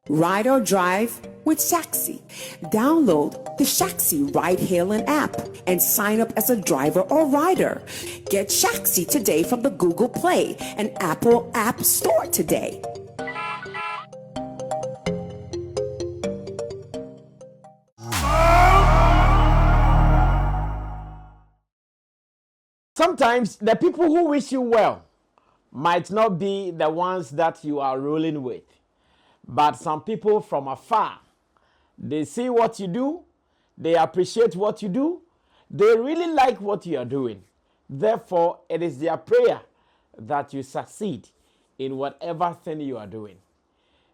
Ride or drive with Shaxi. Download the Shaxi ride-hailing app and sign up as a driver or rider. Get Shaxi today from the Google Play and Apple App Store today. Sometimes the people who wish you well might not be the ones that you are rolling with, but some people from afar, they see what you do, they appreciate what you do, they really like what you are doing. Therefore, it is their prayer that you succeed in whatever thing you are doing.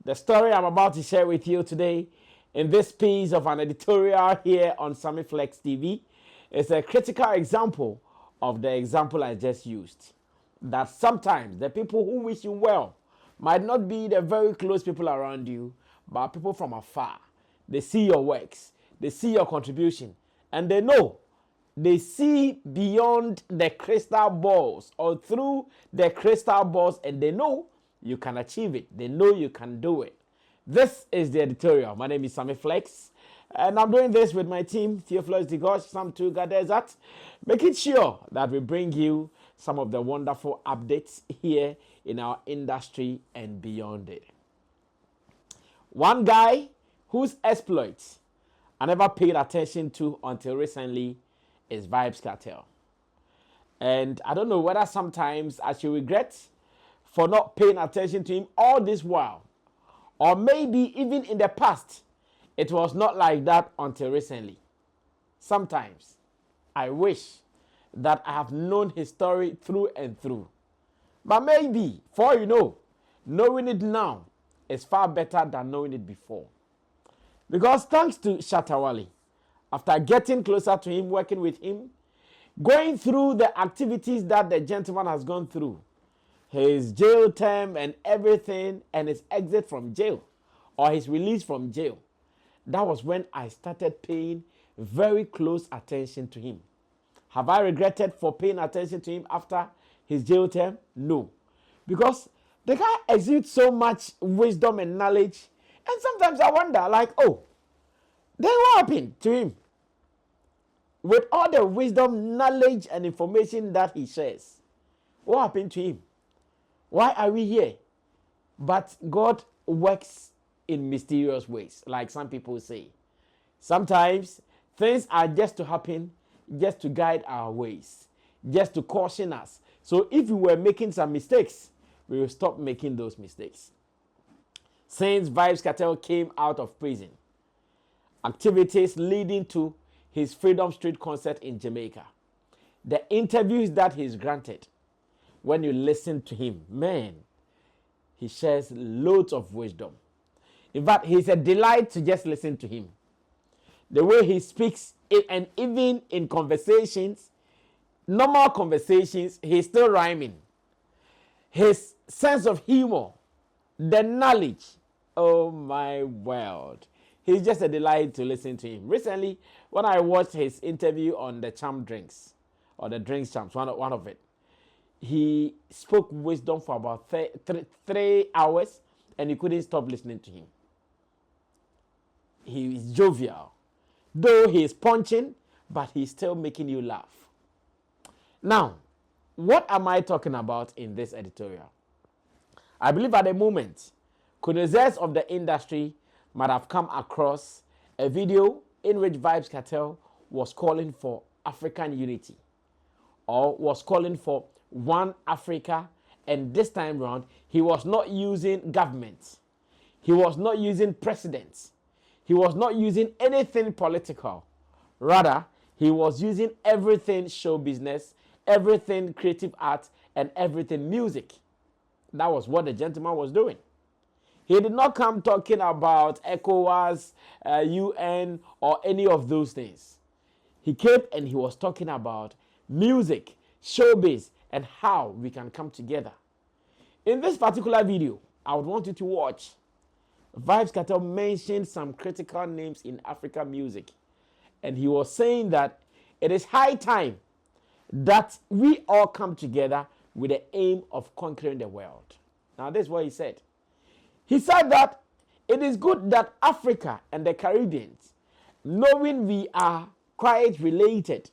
The story I'm about to share with you today in this piece of an editorial here on Sammy Flex TV is a critical example of the example I just used. That sometimes the people who wish you well might not be the very close people around you, but people from afar. They see your works, they see your contribution, and they know, they see beyond the crystal balls or through the crystal balls, and they know you can achieve it. They know you can do it. This is the editorial. My name is Sammy Flex, and I'm doing this with my team, Theophilus Digosh, Sam Tugadezat, making sure that we bring you some of the wonderful updates here in our industry and beyond it. One guy whose exploits I never paid attention to until recently is Vybz Kartel. And I don't know whether sometimes I should regret for not paying attention to him all this while, or maybe even in the past, it was not like that until recently. Sometimes I wish that I have known his story through and through. But maybe, for you know, knowing it now is far better than knowing it before. Because thanks to Shatta Wale, after getting closer to him, working with him, going through the activities that the gentleman has gone through, his jail term and everything, and his exit from jail, or his release from jail, that was when I started paying very close attention to him. Have I regretted for paying attention to him after his jail term? No. Because the guy exudes so much wisdom and knowledge, and sometimes I wonder, like, oh, then what happened to him? With all the wisdom, knowledge, and information that he shares, what happened to him? Why are we here? But God works in mysterious ways, like some people say. Sometimes things are just to happen, just to guide our ways, just to caution us. So if we were making some mistakes, we will stop making those mistakes. Since Vybz Kartel came out of prison, activities leading to his Freedom Street concert in Jamaica, the interviews that he's granted, when you listen to him, man, he shares loads of wisdom. In fact, he's a delight to just listen to him. The way he speaks, and even in conversations, normal conversations, he's still rhyming. His sense of humor, the knowledge, oh my world. He's just a delight to listen to him. Recently, when I watched his interview on the Champ Drinks, or the Drinks Champs, one of it, he spoke wisdom for about 3 hours, and you couldn't stop listening to him. He is jovial. Though he is punching, but he's still making you laugh. Now, what am I talking about in this editorial? I believe at the moment, connoisseurs of the industry might have come across a video in which Vybz Kartel was calling for African unity, or was calling for one Africa, and this time around, he was not using government. He was not using presidents. He was not using anything political. Rather, he was using everything show business, everything creative art, and everything music. That was what the gentleman was doing. He did not come talking about ECOWAS, UN, or any of those things. He came and he was talking about music, showbiz, and how we can come together. In this particular video, I would want you to watch. Vybz Kartel mentioned some critical names in African music. And he was saying that it is high time that we all come together with the aim of conquering the world. Now, this is what he said. He said that It is good that Africa and the Caribbeans, knowing we are quite related,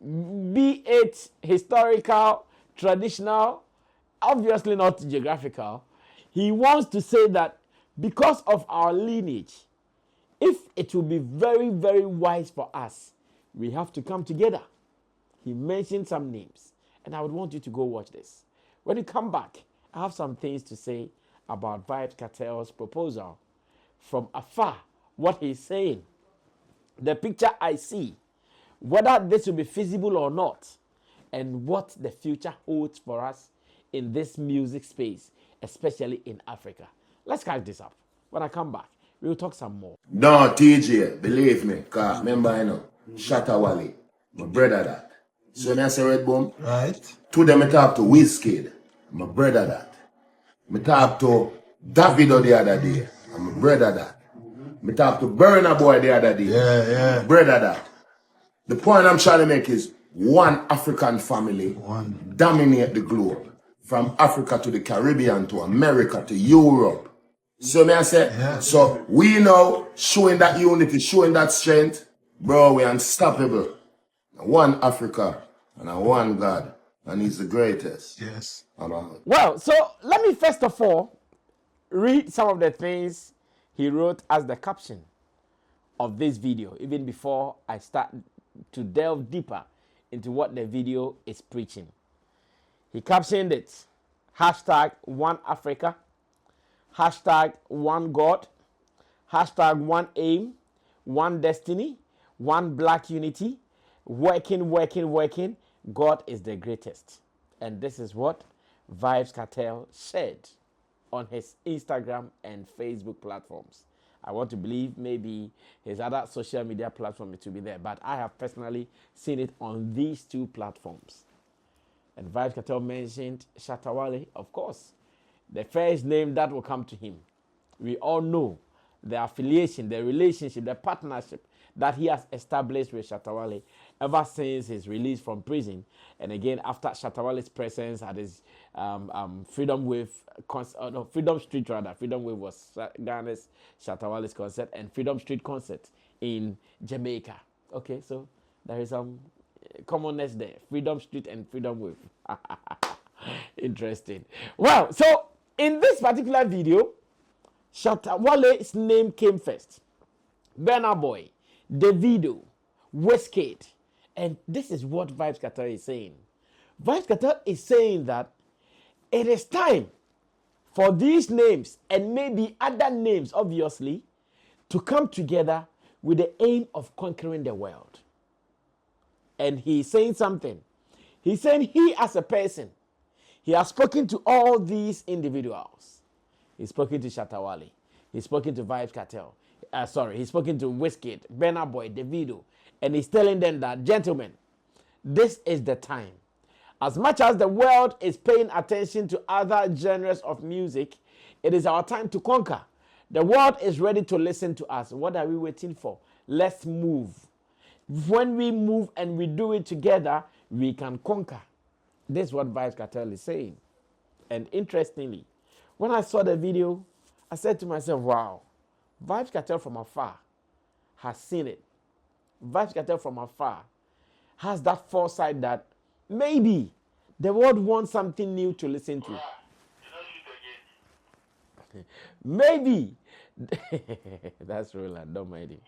be it historical, traditional, obviously not geographical, he wants to say that because of our lineage, if it will be very, very wise for us, we have to come together. He mentioned some names, and I would want you to go watch this. When you come back, I have some things to say about Vybz Kartel's proposal. From afar, what he's saying, the picture I see, whether this will be feasible or not, and what the future holds for us in this music space, especially in Africa. Let's catch this up. When I come back, we'll talk some more. No, TJ, believe me, cause remember, you know, Shatta Wale, my brother that. So when I say Red Boom, Right. to them I talk to Wizkid, my brother that. I talk to Davido the other day, I'm a brother that. I talk to Burna boy the other day, Yeah. brother that. The point I'm trying to make is one African family dominate the globe. From Africa to the Caribbean to America to Europe. So may I say, so we know showing that unity, showing that strength, bro, we're unstoppable. One Africa and a one God, and he's the greatest. Yes. Well, so let me first of all read some of the things he wrote as the caption of this video, even before I start to delve deeper into what the video is preaching. He captioned it, hashtag One Africa, hashtag One God, hashtag One Aim, One Destiny, One Black Unity, working, God is the greatest. And this is what Vybz Kartel said on his Instagram and Facebook platforms. I want to believe maybe his other social media platform to be there, but I have personally seen it on these two platforms. And Vybz Kartel mentioned Shatta Wale, of course. The first name that will come to him. We all know the affiliation, the relationship, the partnership that he has established with Shatta Wale ever since his release from prison. And again, after Shatta Wale's presence at his Freedom Wave, Freedom Street rather. Freedom Wave was Ghana's Shatta Wale's concert, and Freedom Street concert in Jamaica. Okay, so there is some commonness there. Freedom Street and Freedom Wave. Interesting. Well, so in this particular video, Shatta Wale's name came first. Burna Boy, Davido, Wizkid. And this is what Vybz Kartel is saying. Vybz Kartel is saying that it is time for these names and maybe other names, obviously, to come together with the aim of conquering the world. And he's saying something. He's saying he as a person, he has spoken to all these individuals. He's spoken to Shatta Wale. He's spoken to Vybz Kartel. He's spoken to Wizkid, Burna Boy, Davido. And he's telling them that, gentlemen, this is the time. As much as the world is paying attention to other genres of music, it is our time to conquer. The world is ready to listen to us. What are we waiting for? Let's move. When we move and we do it together, we can conquer. This is what Vybz Kartel is saying. And interestingly, when I saw the video, I said to myself, wow, Vybz Kartel from afar has seen it. Vybz Kartel from afar has that foresight that maybe the world wants something new to listen to. Maybe. That's Roland, don't mind him.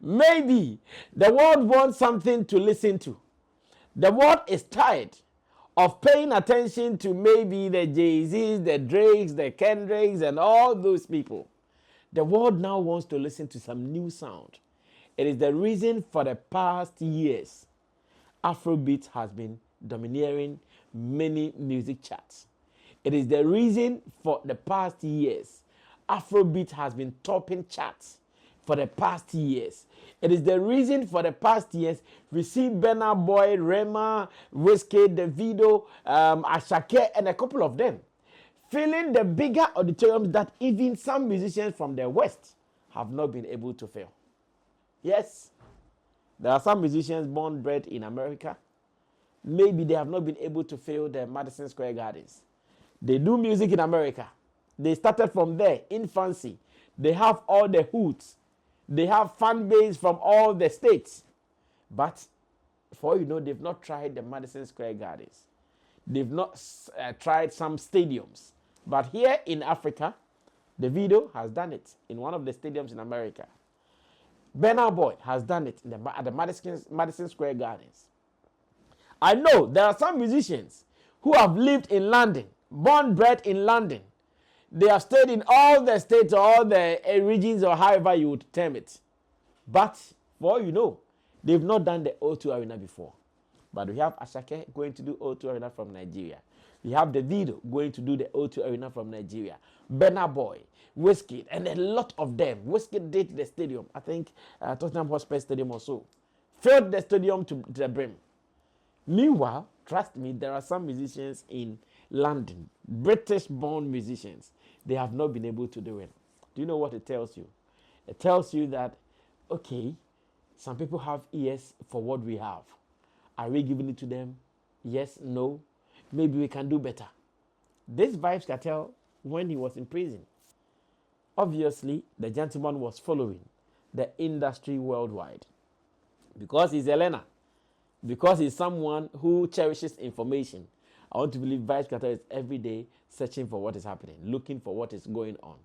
Maybe the world wants something to listen to. The world is tired of paying attention to maybe the Jay-Z's, the Drakes, the Kendricks, and all those people. The world now wants to listen to some new sound. It is the reason for the past years, Afrobeat has been domineering many music charts. It is the reason for the past years, Afrobeat has been topping charts for the past years. It is the reason for the past years we see Burna Boy, Rema, Wizkid, Davido, Ashake, and a couple of them filling the bigger auditoriums that even some musicians from the West have not been able to fill. Yes, there are some musicians born bred in America. Maybe they have not been able to fill the Madison Square Gardens. They do music in America. They started from there, infancy. They have all the hoods. They have fan base from all the states. But for you know, they've not tried the Madison Square Gardens. They've not tried some stadiums. But here in Africa, Davido has done it in one of the stadiums in America. Burna Boy has done it at the Madison Square Gardens. I know there are some musicians who have lived in London, born, bred in London. They have stayed in all the states or all the regions or however you would term it. But for all you know, they've not done the O2 Arena before. But we have Ashake going to do O2 Arena from Nigeria. We have Davido going to do the O2 Arena from Nigeria. Burna Boy, Wizkid, and a lot of them. Wizkid did the stadium. I think Tottenham Hotspur Stadium or so. Filled the stadium to the brim. Meanwhile, trust me, there are some musicians in London, British-born musicians. They have not been able to do it. Do you know what it tells you? It tells you that, okay, some people have ears for what we have. Are we giving it to them? Yes, no. Maybe we can do better. This Vybz Kartel, when he was in prison, obviously the gentleman was following the industry worldwide. Because he's a learner. Because he's someone who cherishes information. I want to believe Vybz Kartel is every day searching for what is happening, looking for what is going on.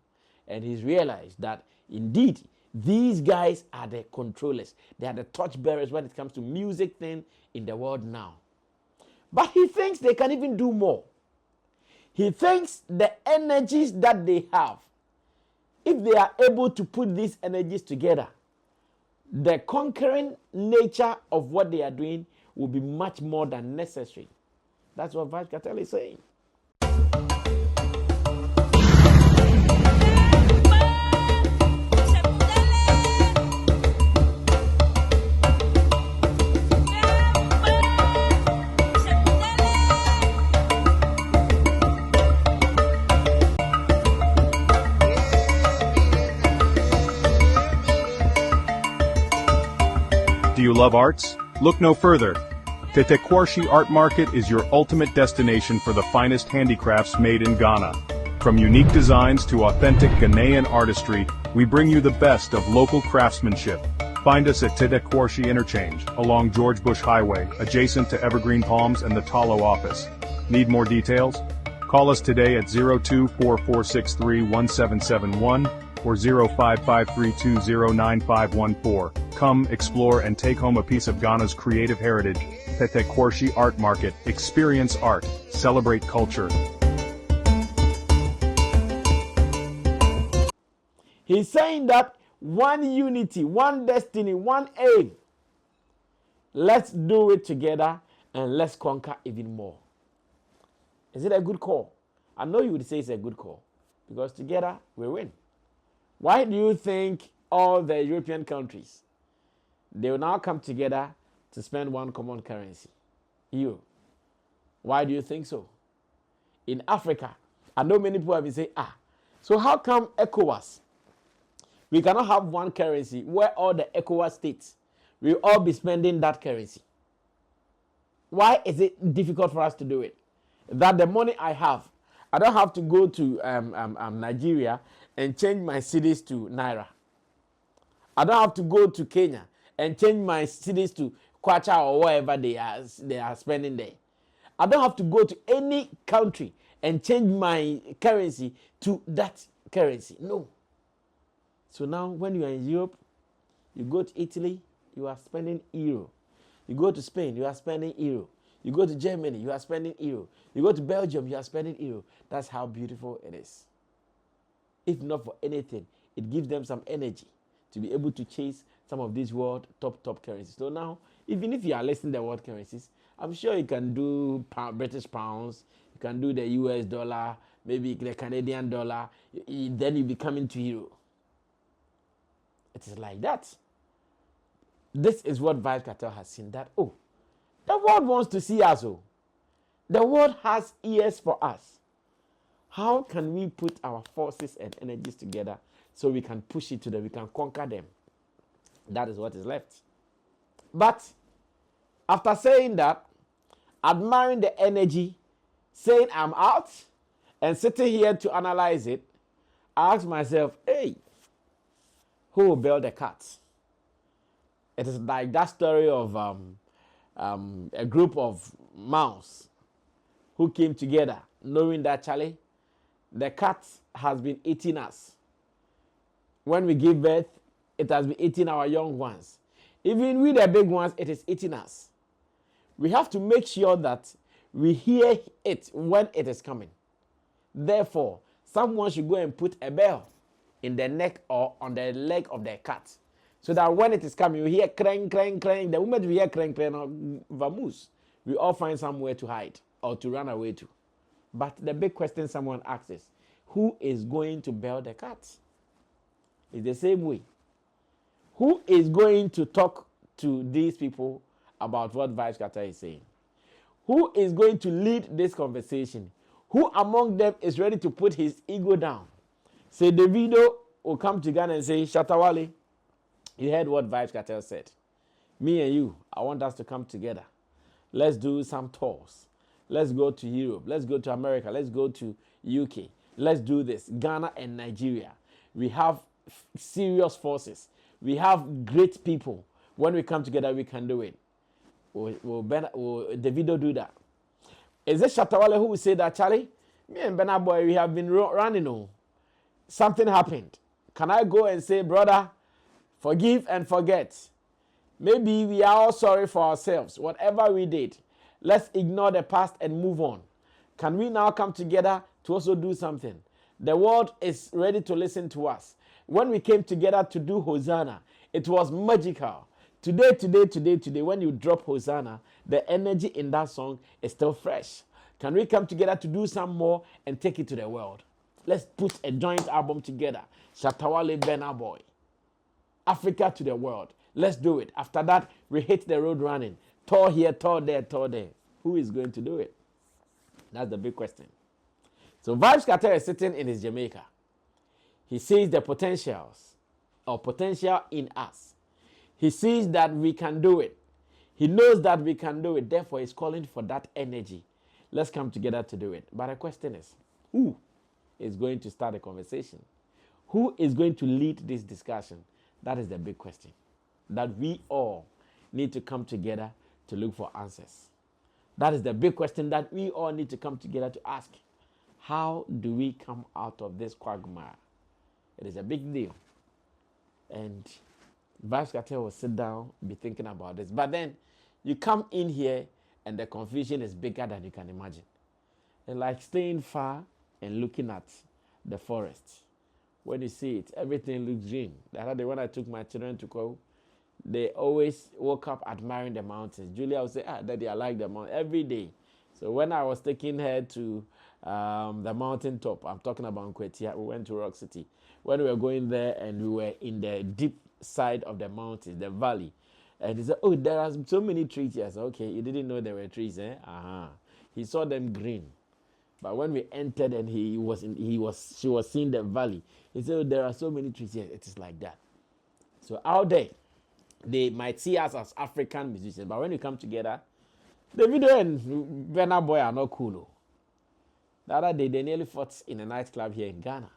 And he's realized that indeed, these guys are the controllers. They are the torchbearers when it comes to music thing in the world now. But he thinks they can even do more. He thinks the energies that they have, if they are able to put these energies together, the conquering nature of what they are doing will be much more than necessary. That's what Vybz Kartel is saying. Do you love arts? Look no further. Tetekwarshi Art Market is your ultimate destination for the finest handicrafts made in Ghana. From unique designs to authentic Ghanaian artistry, we bring you the best of local craftsmanship. Find us at Tetekwarshi Interchange, along George Bush Highway, adjacent to Evergreen Palms and the Talo office. Need more details? Call us today at 0244631771 or 0553209514. Come, explore, and take home a piece of Ghana's creative heritage. Tetekwarshi Art Market. Experience art. Celebrate culture. He's saying that one unity, one destiny, one aim. Let's do it together and let's conquer even more. Is it a good call? I know you would say it's a good call because together we win. Why do you think all the European countries, they will now come together to spend one common currency, euro? Why do you think so? In Africa, I know many people have been saying, so how come ECOWAS, we cannot have one currency where all the ECOWAS states will all be spending that currency? Why is it difficult for us to do it? That the money I have, I don't have to go to Nigeria and change my cedis to Naira. I don't have to go to Kenya and change my cedis to Kwacha or whatever they are spending there. I don't have to go to any country and change my currency to that currency. No. So now when you are in Europe, you go to Italy, you are spending euro. You go to Spain, you are spending euro. You go to Germany, you are spending euro. You go to Belgium, you are spending euro. That's how beautiful it is. If not for anything, it gives them some energy to be able to chase some of these world top currencies. So now, even if you are listing the world currencies, I'm sure you can do British pounds, you can do the US dollar, maybe the Canadian dollar, then you be coming to euro. It is like that. This is what Vybz Kartel has seen, that, the world wants to see us. The world has ears for us. How can we put our forces and energies together so we can push it to them, we can conquer them? That is what is left. But after saying that, admiring the energy, saying I'm out, And sitting here to analyze it, I ask myself, hey, who will build the cat? It is like that story of a group of mouse who came together, knowing that, Charlie, the cat has been eating us. When we give birth, it has been eating our young ones. Even with the big ones, it is eating us. We have to make sure that we hear it when it is coming. Therefore, someone should go and put a bell in the neck or on the leg of the cat, so that when it is coming, you hear clang, clang, clang. The moment we hear clang, clang, vamoose, we all find somewhere to hide or to run away to. But the big question someone asks is, who is going to bell the cat? It's the same way. Who is going to talk to these people about what Vybz Kartel is saying? Who is going to lead this conversation? Who among them is ready to put his ego down? Say Davido will come to Ghana and say, Shatta, Wale, you heard what Vybz Kartel said. Me and you, I want us to come together. Let's do some tours. Let's go to Europe. Let's go to America. Let's go to UK. Let's do this. Ghana and Nigeria. We have serious forces. We have great people. When we come together, we can do it. Will Davido do that? Is it Shatta Wale who will say that, Charlie? Me and Burna Boy, we have been running on. Something happened. Can I go and say, brother, forgive and forget? Maybe we are all sorry for ourselves. Whatever we did, let's ignore the past and move on. Can we now come together to also do something? The world is ready to listen to us. When we came together to do Hosanna, it was magical. Today, when you drop Hosanna, the energy in that song is still fresh. Can we come together to do some more and take it to the world? Let's put a joint album together. Shatta Wale, Burna Boy. Africa to the world. Let's do it. After that, we hit the road running. Tour here, tour there, tour there. Who is going to do it? That's the big question. So Vybz Kartel is sitting in his Jamaica. He sees the potentials or potential in us. He sees that we can do it. He knows that we can do it. Therefore, he's calling for that energy. Let's come together to do it. But the question is, who is going to start the conversation? Who is going to lead this discussion? That is the big question that we all need to come together to look for answers. That is the big question that we all need to come together to ask. How do we come out of this quagmire? It is a big deal. And Vybz Kartel will sit down, be thinking about this. But then you come in here and the confusion is bigger than you can imagine. And like staying far and looking at the forest. When you see it, everything looks green. The other day when I took my children to go, they always woke up admiring the mountains. Julia would say, Daddy, I like the mountain every day. So when I was taking her to the mountain top, I'm talking about Nkwetia, we went to Rock City. When we were going there and we were in the deep side of the mountains, the valley, and he said, oh, there are so many trees here. I said, okay, you didn't know there were trees, eh? He saw them green. But when we entered and she was seeing the valley, he said, oh, there are so many trees here. It is like that. So out there, they might see us as African musicians, but when we come together, Davido and Burna Boy are not cool. Oh. The other day, they nearly fought in a nightclub here in Ghana.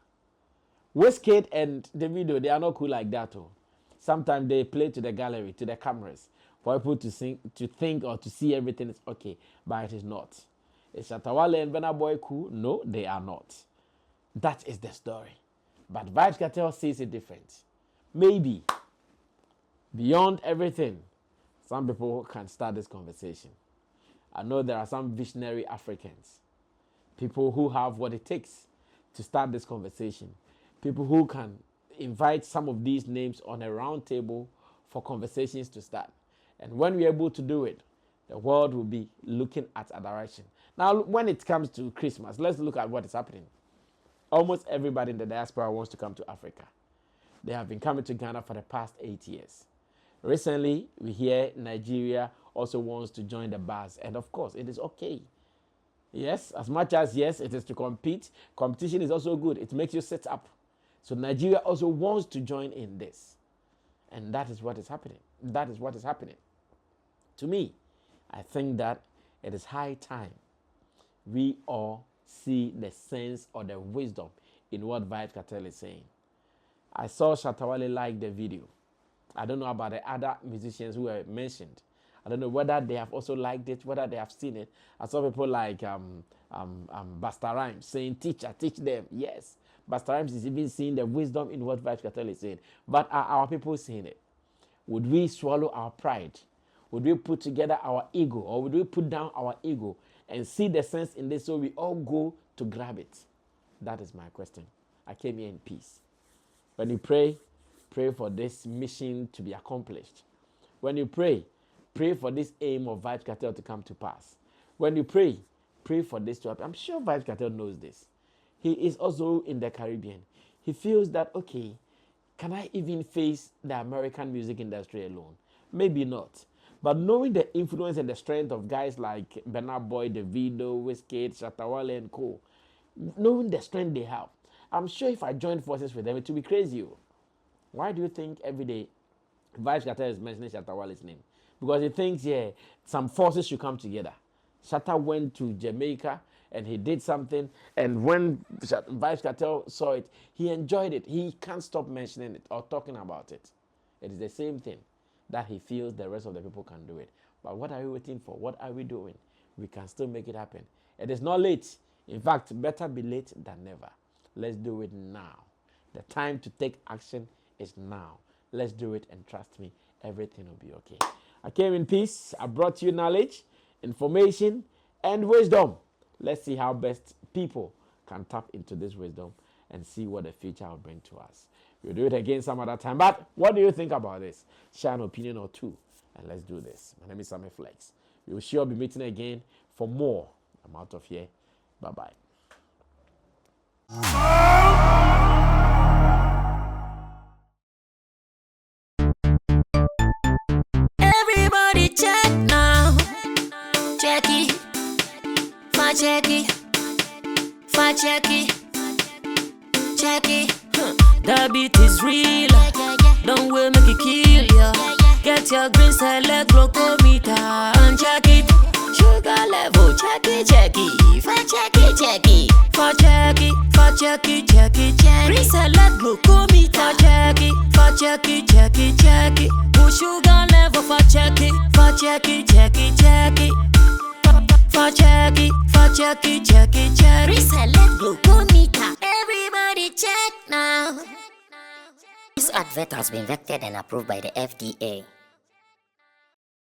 Wizkid and Davido, they are not cool like that. Oh. Sometimes they play to the gallery, to the cameras, for people to think or to see everything is okay, but it is not. Is Shatta Wale and Burna Boy cool? No, they are not. That is the story. But Vybz Kartel sees it different. Maybe, beyond everything, some people can start this conversation. I know there are some visionary Africans, people who have what it takes to start this conversation, people who can invite some of these names on a round table for conversations to start. And when we're able to do it, the world will be looking at a direction. Now, when it comes to Christmas, let's look at what is happening. Almost everybody in the diaspora wants to come to Africa. They have been coming to Ghana for the past 8 years. Recently, we hear Nigeria also wants to join the buzz. And of course, it is okay. Yes, as much as yes, it is to compete. Competition is also good. It makes you sit up. So Nigeria also wants to join in this. And that is what is happening. That is what is happening. To me, I think that it is high time we all see the sense or the wisdom in what Vybz Kartel is saying. I saw Shatta like the video. I don't know about the other musicians who were mentioned. I don't know whether they have also liked it, whether they have seen it. I saw people like Busta Rhymes saying, teacher, teach them. Yes, Busta Rhymes is even seeing the wisdom in what Vybz Kartel is saying. But are our people seeing it? Would we swallow our pride? Would we put together our ego, or would we put down our ego and see the sense in this so we all go to grab it? That is my question. I came here in peace. When you pray, pray for this mission to be accomplished. When you pray, pray for this aim of Vybz Kartel to come to pass. When you pray, pray for this to happen. I'm sure Vybz Kartel knows this. He is also in the Caribbean. He feels that, okay, can I even face the American music industry alone? Maybe not. But knowing the influence and the strength of guys like Burna Boy, Davido, Wizkid, Shatta, Wale, and co., knowing the strength they have, I'm sure if I joined forces with them, it would be crazy. Why do you think every day Vybz Kartel is mentioning Shatta Wale's name? Because he thinks, yeah, some forces should come together. Shatta went to Jamaica and he did something, and when Vybz Kartel saw it, he enjoyed it. He can't stop mentioning it or talking about it. It is the same thing that he feels the rest of the people can do it. But what are we waiting for? What are we doing? We can still make it happen. It is not late. In fact, better be late than never. Let's do it now. The time to take action is now. Let's do it, and trust me, everything will be okay. I came in peace. I brought you knowledge, information, and wisdom. Let's see how best people can tap into this wisdom and see what the future will bring to us. We'll do it again some other time. But what do you think about this? Share an opinion or two, and let's do this. My name is Sammy Flex. We will sure be meeting again for more. I'm out of here. Bye-bye. Everybody check now. Check it. Fact check it. Fact check it. Check it. The beat is real. Don't wait, make it kill ya. Get your green select glucometer and check it. Sugar level, check it, check it. Fact check it, check it. Fact check it, fact check it, check it, check it. Green select glucometer. Fact check it, fact check it, check it, check it. Put sugar level, fact check it, fact check it, check it, check it. Fact check it, fact check it, check it, check it. Green select glucometer. Everybody check now. This advert has been vetted and approved by the FDA.